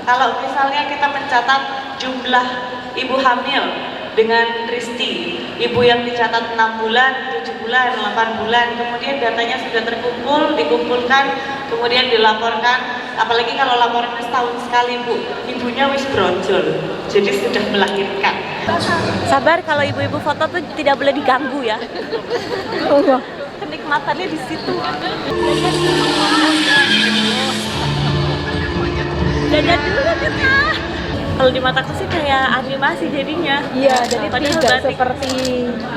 Kalau misalnya kita mencatat jumlah ibu hamil dengan Risti, ibu yang dicatat 6 bulan, 7 bulan, 8 bulan, kemudian datanya sudah terkumpul, dikumpulkan, kemudian dilaporkan, apalagi kalau laporannya setahun sekali Bu, ibunya wis brojol, jadi sudah melahirkan. Sabar, kalau ibu-ibu foto tuh tidak boleh diganggu ya. Kenikmatannya di situ. Jajan dulu kita. Kalau di mataku sih kayak animasi jadinya. Iya, jadi Padahal tidak batik seperti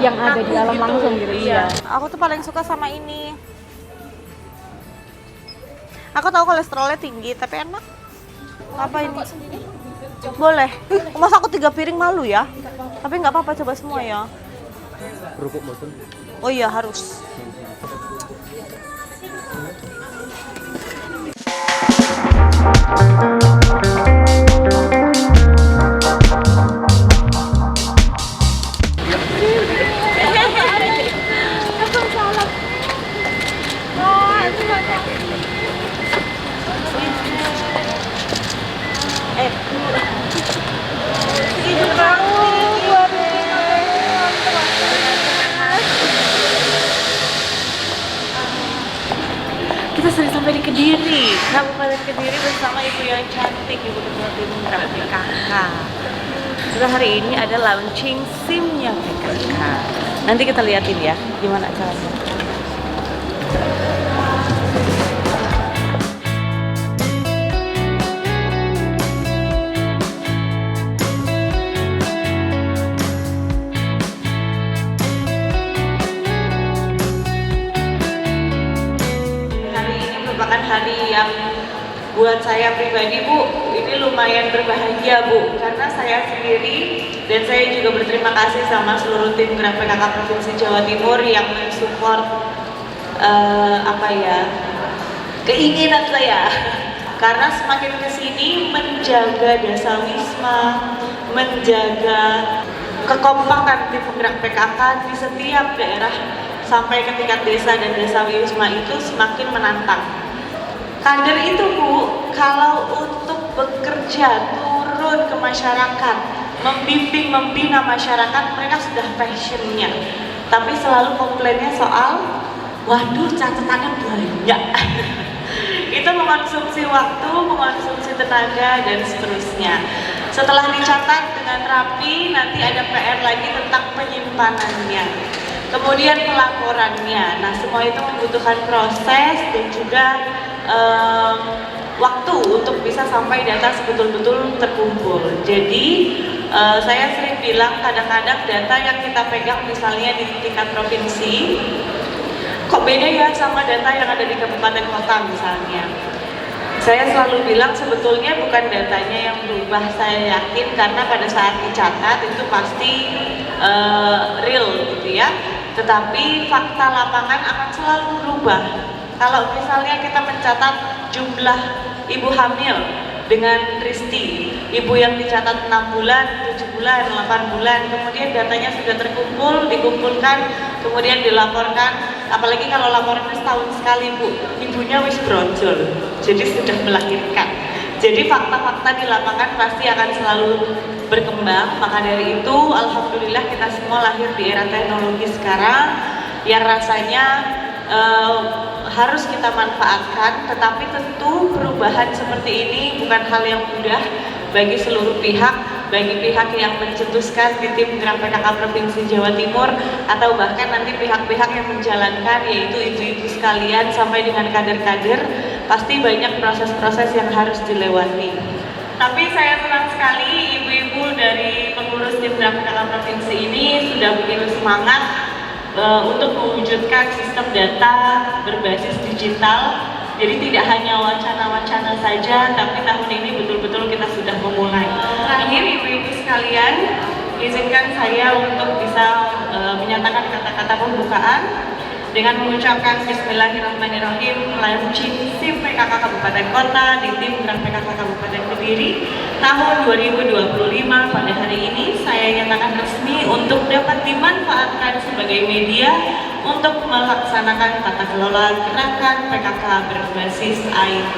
yang ada di alam gitu. langsung gitu. Iya. Aku tuh paling suka sama ini. Aku tahu kolesterolnya tinggi, tapi enak. Apa ini? Boleh. Masa aku 3 piring malu ya? Tapi nggak apa-apa, coba semua ya. Kerupuk boten. Oh iya, harus. Kita sudah sampai di Kediri, Kabupaten Kediri bersama ibu yang cantik, Ibu Ketua Tim Penggerak PKK. Kita hari ini ada launching SIM-nya PKK. Nanti kita liatin ya, gimana caranya. Hari yang buat saya pribadi Bu, ini lumayan berbahagia Bu, karena saya sendiri dan saya juga berterima kasih sama seluruh tim Gerak PKK Provinsi Jawa Timur yang mensupport keinginan saya. Karena semakin kesini menjaga Dasawisma, menjaga kekompakan tim Gerak PKK di setiap daerah sampai ke tingkat desa dan Dasawisma itu semakin menantang. Kader itu Bu, kalau untuk bekerja turun ke masyarakat, membimbing, membina masyarakat, mereka sudah passionnya. Tapi selalu komplainnya soal, waduh catatannya banyak. Itu mengkonsumsi waktu, mengkonsumsi tenaga, dan seterusnya. Setelah dicatat dengan rapi, nanti ada PR lagi tentang penyimpanannya. Kemudian pelaporannya. Nah, semua itu membutuhkan proses dan juga waktu untuk bisa sampai data sebetul-betul terkumpul. Jadi saya sering bilang kadang-kadang data yang kita pegang misalnya di tingkat provinsi kok beda ya sama data yang ada di kabupaten kota misalnya. Saya selalu bilang sebetulnya bukan datanya yang berubah, saya yakin, karena pada saat dicatat itu pasti real gitu ya. Tetapi fakta lapangan akan selalu berubah. Kalau misalnya kita mencatat jumlah ibu hamil dengan Risti, ibu yang dicatat 6 bulan, 7 bulan, 8 bulan, kemudian datanya sudah terkumpul, dikumpulkan, kemudian dilaporkan, apalagi kalau laporannya setahun sekali Bu, ibunya wis brojol, jadi sudah melahirkan. Jadi fakta-fakta di lapangan pasti akan selalu berkembang. Maka dari itu, alhamdulillah kita semua lahir di era teknologi sekarang yang rasanya harus kita manfaatkan, tetapi tentu perubahan seperti ini bukan hal yang mudah bagi seluruh pihak, bagi pihak yang mencetuskan di tim Gerak PKK Provinsi Jawa Timur, atau bahkan nanti pihak-pihak yang menjalankan, yaitu ibu-ibu sekalian sampai dengan kader-kader, pasti banyak proses-proses yang harus dilewati. Tapi saya senang sekali ibu-ibu dari pengurus tim Gerak PKK Provinsi ini sudah begitu semangat untuk mewujudkan sistem data berbasis digital. Jadi tidak hanya wacana-wacana saja, tapi tahun ini betul-betul kita sudah memulai. Terakhir ibu-ibu sekalian, izinkan saya untuk bisa menyatakan kata-kata pembukaan dengan mengucapkan Bismillahirrahmanirrahim, launching SIM PKK Kabupaten Kota di tim Gerak PKK Kabupaten Kediri tahun 2025. Pada hari ini saya nyatakan resmi untuk dapat dimanfaatkan sebagai media untuk melaksanakan tata kelola gerakan PKK berbasis IT.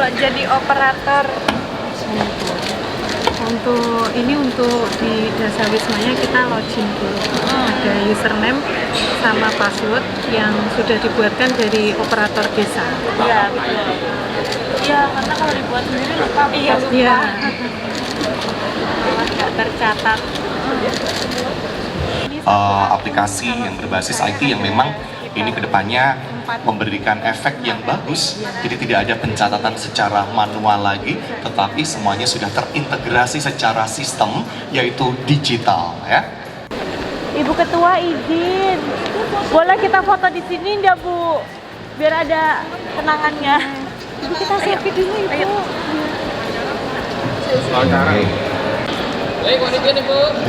kalau jadi operator untuk di Dasa Wismanya kita login dulu. Ada username sama password yang sudah dibuatkan dari operator desa. Iya, betul. Iya, karena kalau dibuat sendiri lupa. Iya, lupa. Nggak tercatat. Aplikasi yang berbasis IT yang memang ini kedepannya memberikan efek yang bagus, jadi tidak ada pencatatan secara manual lagi, tetapi semuanya sudah terintegrasi secara sistem, yaitu digital, ya. Ibu Ketua izin, boleh kita foto di sini nggak Bu? Biar ada kenangannya. Ibu kita selfie dulu Ibu.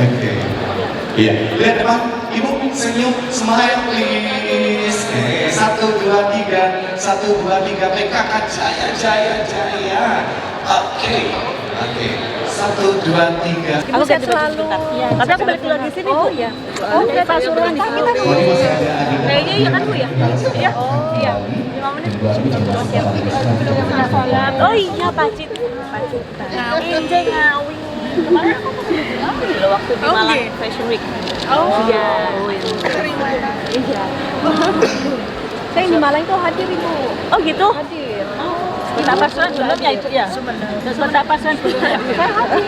Oke. Iya. Lihat depan, Ibu senyum, smile please. 1, 2, 3, 1, 2, 3, PKK jaya, jaya, jaya. Oke. 1, 2, 3. Aku ganti baju sebentar. Ya, tapi aku balik dulu di sini Bu. Ya. Oh, udah Pasuruan di sini. Oh, ini masih ada adik. Kayaknya iya kan Bu ya? Iya. Oh, iya. 5 menit. Oh iya, Pacit. Injeng ngawing. Kemarin aku dulu waktu di Malang Fashion Week. Oh iya. Iya. Saya di Malang itu hadir Ibu. Oh gitu? Hadir. Sebentar Pasuruan belum ya Ibu ya? Sebentar Pasuruan belum ya? Saya hadir.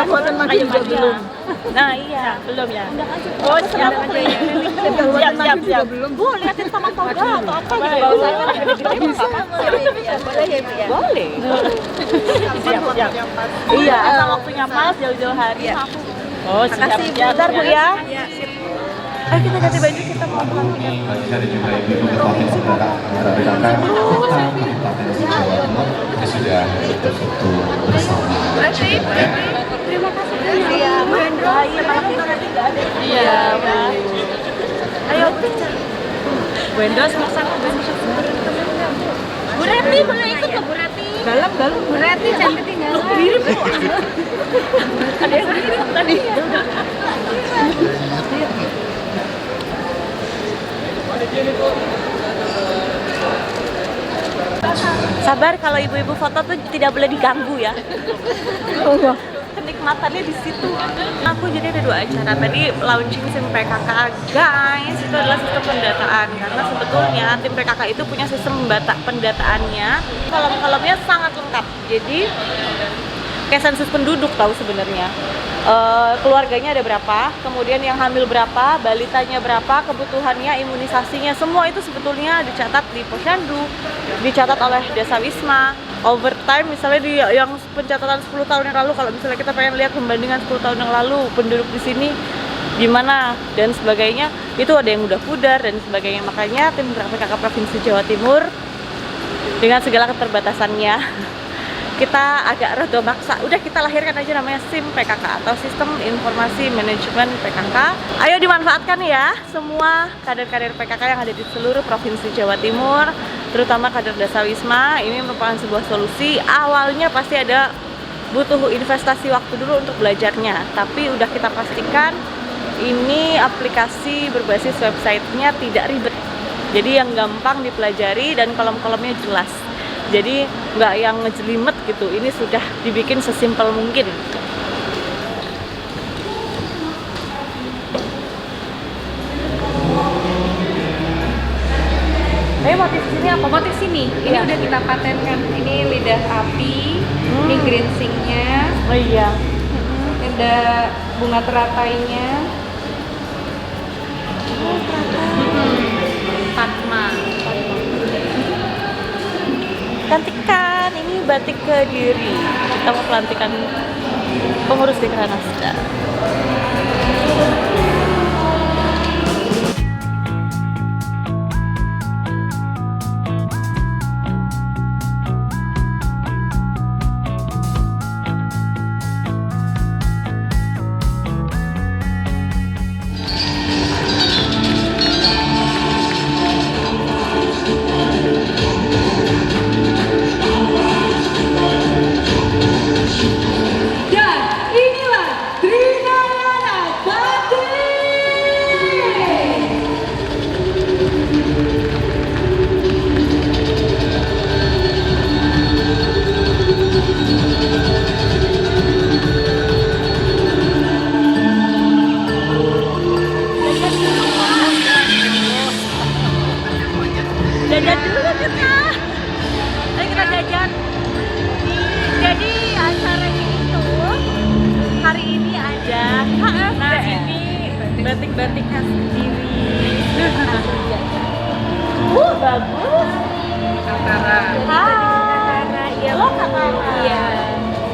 Foto makin belum. Nah iya, belum ya. Oh siap. Siap. Bu, liatin sama Toga atau apa gitu. Boleh ya Ibu ya? Boleh. Siap. Iya, asal waktunya pas jauh-jauh hari aku. Oh siap. Bentar Bu ya. Ayo kita ganti baju, kita mau pelantikan. Ada juga ibu Provinsi PKK Kabupaten Jawa Timur, kita sudah foto bersama. Terima kasih. Iya, Mahendra. Iya, malam itu nanti nggak ada. Iya, ayo bicara. Bu Hendra sama-sama. Bu Reti boleh ikut ke Bu Reti? Dalam. Bu Reti jangan ketinggalan. Mirip Bu. Ada yang mirip tadi. Sabar, kalau ibu-ibu foto tuh tidak boleh diganggu ya. Kenikmatannya di situ. Aku jadi ada 2 acara. Tadi launching SIM PKK, guys. Itu adalah sistem pendataan. Karena sebetulnya tim PKK itu punya sistem pendataannya. Kolom-kolomnya sangat lengkap. Jadi kayak sensus penduduk tahu sebenarnya. Keluarganya ada berapa, kemudian yang hamil berapa, balitanya berapa, kebutuhannya, imunisasinya, semua itu sebetulnya dicatat di Posyandu, dicatat oleh Desa Wisma. Overtime misalnya di yang pencatatan 10 tahun yang lalu, kalau misalnya kita pengen lihat pembandingan 10 tahun yang lalu penduduk di sini gimana dan sebagainya, itu ada yang udah pudar dan sebagainya. Makanya tim PKK Provinsi Jawa Timur dengan segala keterbatasannya kita agak rada maksa, udah kita lahirkan aja namanya SIM PKK atau Sistem Informasi Manajemen PKK. Ayo dimanfaatkan ya semua kader-kader PKK yang ada di seluruh Provinsi Jawa Timur, terutama kader Dasa Wisma. Ini merupakan sebuah solusi. Awalnya pasti ada butuh investasi waktu dulu untuk belajarnya, tapi udah kita pastikan ini aplikasi berbasis websitenya tidak ribet, jadi yang gampang dipelajari dan kolom-kolomnya jelas. Jadi nggak yang ngejelimet gitu, ini sudah dibikin sesimpel mungkin. Motif sini apa? Motif sini, ini udah kita patenkan. Ini lidah api, ini grinsingnya. Oh iya. Ada bunga teratainya. Oh, Padma. Cantikan, ini batik Kediri. Kita mau pelantikan pengurus di Kranasda. Dan inilah Trinayana Bagus. Kakara. Hai. Iya lo kakak. Iya.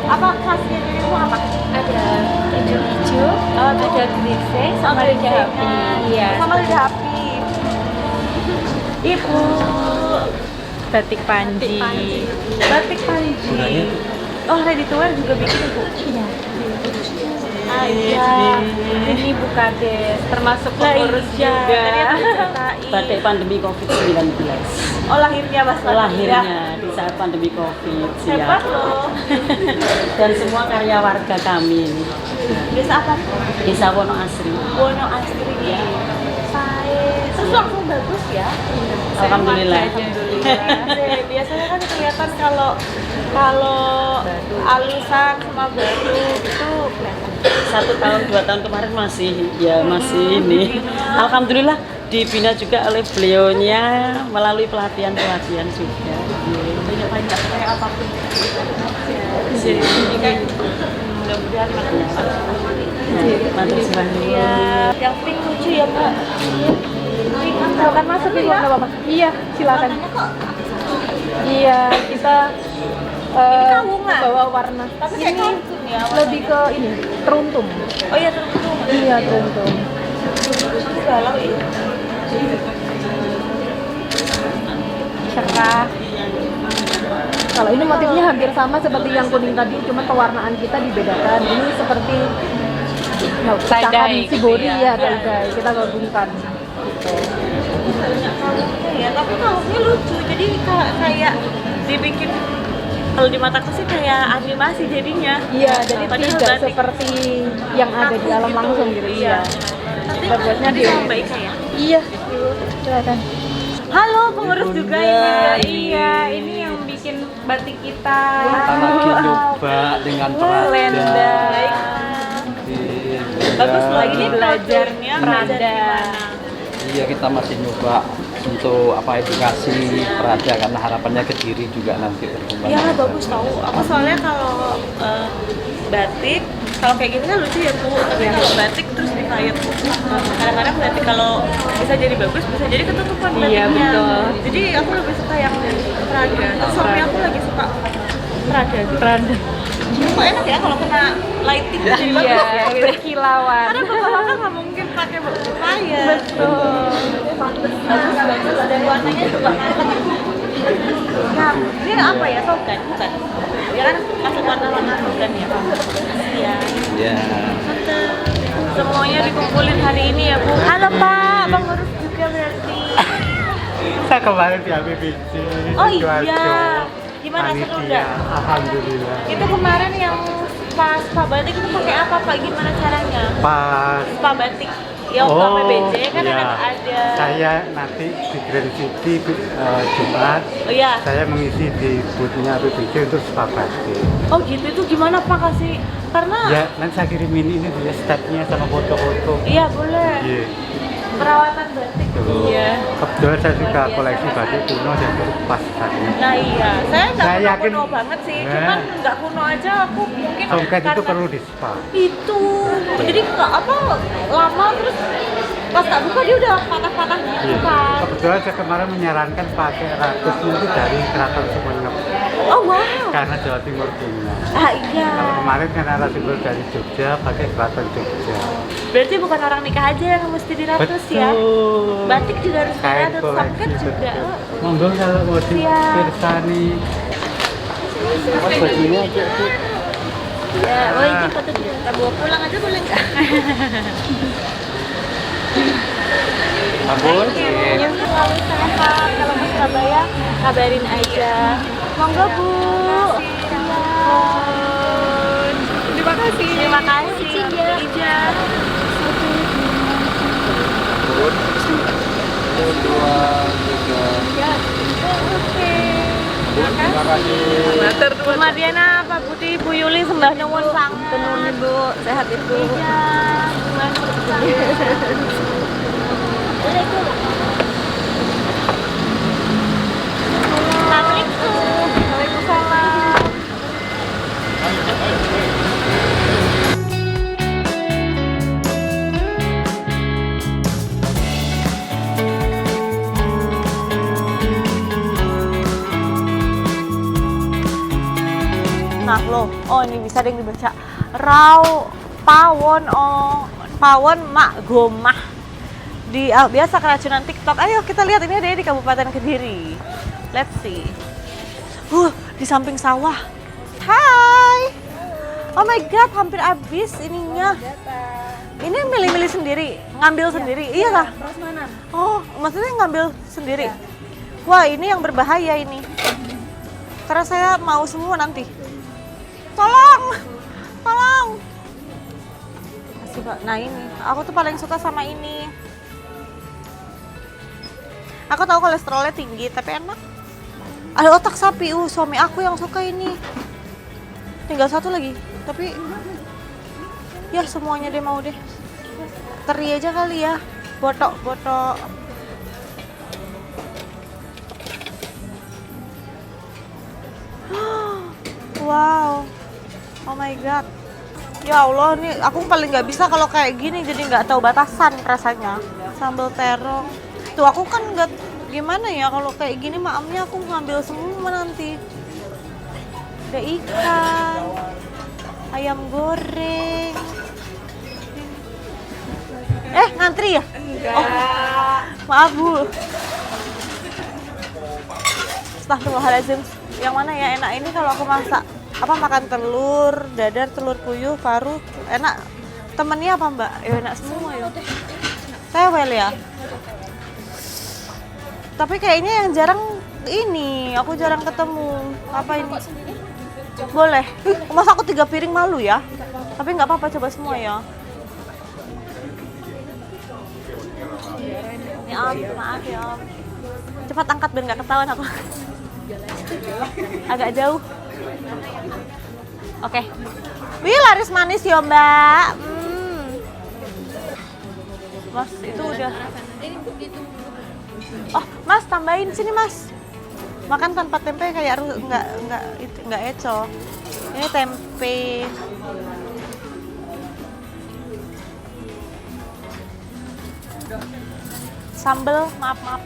Apa khasnya dari itu apa? Ada hijau-hijau, ada grise, sama lidah api. Iya. Sama lidah api. Ibu. Batik Panji. Batik Panji. Oh, ready to wear juga bikin ibu. Iya. Iya. Ini Bukades, termasuk Lah pengurus iya. juga. Tadi aku ceritain. Batik pandemi COVID-19. Oh, lahirnya Mas Fadli. Lahirnya di saat pandemi COVID, Hebat siap. loh. Dan semua karya warga kami ini. Desa apa? Desa Wono Asri. Wono Asri. Terus langsung bagus ya. Alhamdulillah. Biasanya kan kelihatan kalau alusan sama batu itu kelihatan. 1 tahun 2 tahun kemarin masih ini. Alhamdulillah dibina juga oleh beliaunya melalui pelatihan juga. Banyak kayak apapun. Jadi kan mudah-mudahan Matur suwun. Iya, yang pink lucu ya Mbak. Pink silakan masuk ibu nggak apa-apa. Iya, silakan. Iya, kita kawungan. bawa warna. Tapi kayak ini kartun ya. lebih ke ini, teruntum. Oh iya teruntung. Iya, teruntum. Galau ini. Cerah. Kalau ini motifnya hampir sama seperti yang kuning tadi, cuma pewarnaan kita dibedakan. Ini seperti Tie-dye si Bori gitu ya, ya. tie-dye. Kita gabungkan. Gitu. Ya, tapi kalungnya lucu. Jadi kayak dibikin kalau di mataku sih kayak animasi jadinya. Iya, jadi Padahal tidak batik seperti yang ada di alam langsung gitu. Iya. Nanti Kita buatnya di sama Mbak Ika ya. Iya, silakan. Halo pengurus juga ini. Iya, ini yang bikin batik kita. Kita lagi nyoba dengan Lenda. perada. Bagus loh ini belajarnya belajar Prada. gimana? Iya, kita masih nyoba untuk edukasi perada karena harapannya ke diri juga nanti berkembang. Iya bagus tahu. Aku soalnya kalau batik kalau kayak gini kan lucu ya Bu. Tapi kalau batik terus dikayat. Kadang-kadang batik kalau bisa jadi bagus bisa jadi ketutupan batiknya. Iya, betul. Jadi aku lebih suka yang Prada. Terus suami aku lagi suka Prada. Prada. Kok enak ya kalau kena lighting jadi bagus ya. Iya, berkilauan. Karena bapak-bapak nggak mungkin pakai kaya. Betul. Bagus dan warnanya juga. Nah, ini apa ya? Togan, bukan? Ya kan masuk warna-warna togan ya. Iya. Ya. Semuanya dikumpulin hari ini ya Bu. Halo Pak, pengurus juga berarti. Saya kemarin di APBC. Oh iya. Gimana seru nggak? Alhamdulillah. Itu kemarin yang pas spa batik itu pakai apa Pak? Gimana caranya? Pas. Spa batik. Yang Oh, PBJ kan iya. ada. Saya nanti di Grand City Jumat. Oh iya. Saya mengisi di boothnya APBC untuk spa batik. Oh gitu, itu gimana Pak kasih? Karena Ya, nanti saya kirimin ini dia stepnya sama foto-foto. iya boleh. Iya. Perawatan batik. Iya. Kebetulan saya juga koleksi batik kuno dan pas tadi. Nah iya, saya nggak Saya yakin- kuno banget sih, Nah. cuman nggak kuno aja aku mungkin Songket itu karena perlu di spa. itu. Jadi nggak apa lama terus pas tak buka dia udah patah-patah gitu Iya. kan. Kebetulan saya kemarin menyarankan pakai ratusnya itu dari Keraton Sumenep Oh wow. karena Jawa Timur punya. Ah iya. Kalau kemarin kan narasumber dari Jogja pakai Keraton Jogja. Berarti bukan orang nikah aja yang mesti diratus ya. Batik juga harus Kain diratus, koleksi, songket juga. betul. Monggo kalau mau Siap. dipirsani. Mas bajunya aja tuh. Ya, oh ini foto dia. Kita bawa pulang aja boleh nggak? Ampun. Yang selalu sehat, kalau mau Surabaya kabarin aja. Monggo Bu. Terima kasih. Terima kasih. Ija. Oke. Terima kasih. Bu Mardiana, Pak Budi, Bu Yuli sembah nuwun sangat. Tenun Ibu, sehat Ibu. Iya. Sembah nuwun sangat. Nah lo, oh ini bisa deh dibaca. Pawon mak gomah. Biasa keracunan TikTok. Ayo kita lihat ini ada di Kabupaten Kediri. Let's see. Di samping sawah. Hai. Oh my god, hampir habis ininya. Ini milih-milih sendiri, ngambil sendiri. Iya kah? Oh, maksudnya ngambil sendiri. Wah, ini yang berbahaya ini. Karena saya mau semua nanti. Tolong. Kasih, Pak. Nah, ini. Aku tuh paling suka sama ini. Aku tahu kolesterolnya tinggi, tapi enak. Ada otak sapi, suami aku yang suka ini. Tinggal satu lagi, tapi ya semuanya dia mau deh. Teri aja kali ya, botok. Wow, oh my god. Ya Allah, nih aku paling nggak bisa kalau kayak gini, jadi nggak tahu batasan rasanya. Sambal terong. Tuh aku kan nggak gimana ya kalau kayak gini maamnya aku ngambil semua nanti. Ada ikan, ayam goreng. Ngantri ya? Enggak. Oh, maaf Bu. Astagfirullahaladzim. Yang mana ya enak ini kalau aku masak? Makan telur, dadar, telur puyuh, paru. Enak. Temennya apa Mbak? Ya enak semua ya. Tewel ya. Tapi kayaknya yang jarang ini, aku jarang ketemu. Apa ini? Boleh. Masa aku 3 piring malu ya? Tapi nggak apa-apa, coba semua ya. Ini Om, maaf ya Om. Cepat angkat biar nggak ketahuan aku. Agak jauh. Oke. Wih, laris manis ya Mbak. Mas, itu udah. Oh, Mas tambahin sini Mas. Makan tanpa tempe kayak nggak eco. Ini tempe. Sambel, maaf.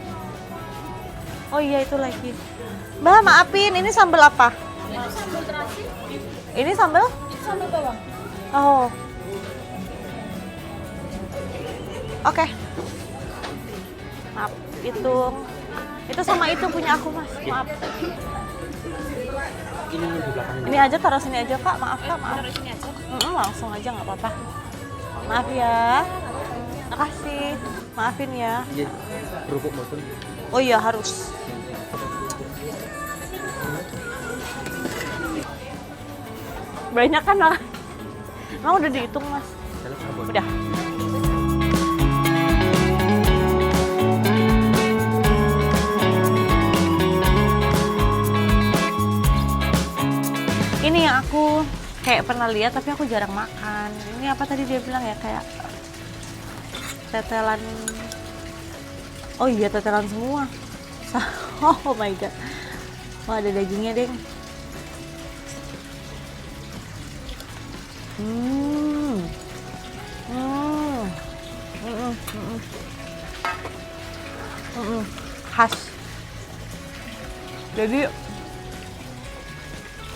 Oh iya itu lagi. Mbak maafin, ini sambel apa? Sambal terasi. Ini sambel? Itu sambal bawang. Oh. Oke. Maaf, itu sama itu punya aku Mas. Maaf. Ini aja taruh sini aja Kak, maaf Kak, maaf. Taruh sini aja. Langsung aja nggak apa-apa. Maaf ya. Makasih. Maafin ya. Kerupuk mutun. Oh iya harus. Banyak kan lah. Emang udah dihitung Mas? Udah. Ini yang aku kayak pernah lihat tapi aku jarang makan. Ini apa tadi dia bilang ya, kayak tetelan. Oh iya tetelan semua. Oh my god. Wah ada dagingnya deng. Khas. Jadi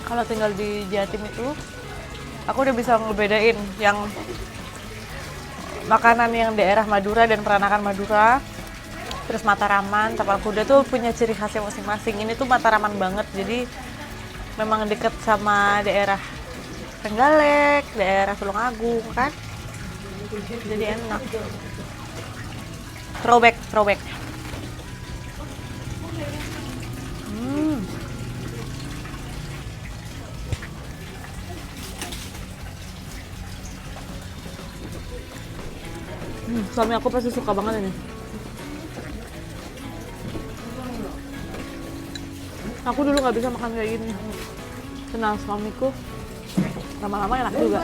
kalau tinggal di Jatim itu aku udah bisa ngebedain yang makanan yang daerah Madura dan peranakan Madura. Terus Mataraman, Tapal Kuda tuh punya ciri khasnya masing-masing. Ini tuh Mataraman banget, jadi memang deket sama daerah Trenggalek, daerah Tulungagung kan. Jadi enak. Throwback. Suami aku pasti suka banget ini. Aku dulu nggak bisa makan kayak gini. Kenal suamiku, lama-lama enak juga.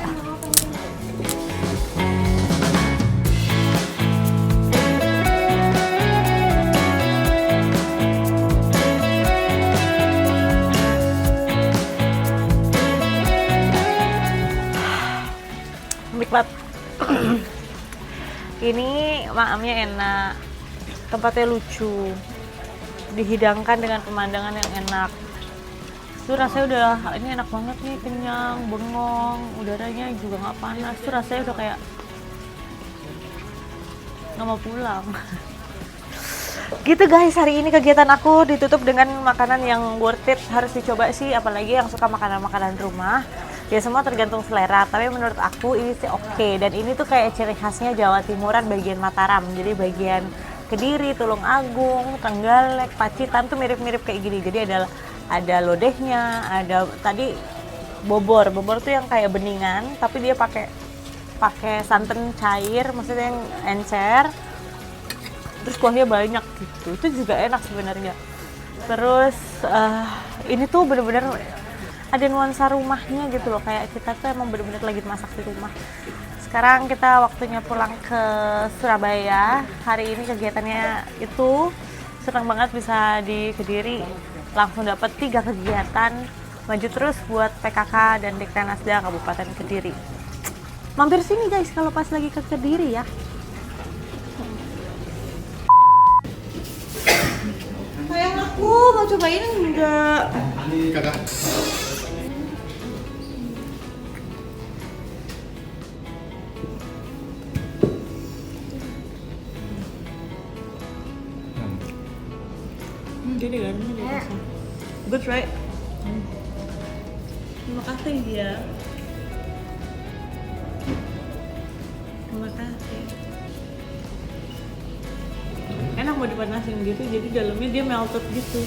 Nikmat. Ini maamnya enak, tempatnya lucu, dihidangkan dengan pemandangan yang enak, Tuh rasanya udah, ini enak banget nih, kenyang, bengong, udaranya juga nggak panas. Tuh rasanya udah kayak nggak mau pulang. Gitu guys, hari ini kegiatan aku ditutup dengan makanan yang worth it, harus dicoba sih, apalagi yang suka makanan-makanan rumah. Ya semua tergantung selera, tapi menurut aku ini sih oke. Dan ini tuh kayak ciri khasnya Jawa Timuran bagian Mataram. Jadi bagian Kediri, Tulung Agung, Trenggalek, Pacitan tuh mirip-mirip kayak gini. Jadi ada lodehnya, ada tadi bobor. Bobor tuh yang kayak beningan, tapi dia pakai santan cair, maksudnya yang encer. Terus kuahnya banyak gitu. Itu juga enak sebenarnya. Terus ini tuh bener-bener ada nuansa rumahnya gitu loh, kayak kita tuh emang bener-bener lagi masak di rumah. Sekarang kita waktunya pulang ke Surabaya. Hari ini kegiatannya itu senang banget bisa di Kediri, langsung dapat 3 kegiatan. Maju terus buat PKK dan Dekranasda Kabupaten Kediri. Mampir sini guys kalau pas lagi ke Kediri ya. Sayang aku mau cobain enggak? Kakak. Jadi garamnya di atasnya. Good right? Terima kasih ya. Terima kasih. Enak mau dipanasin gitu, jadi dalamnya dia melted gitu.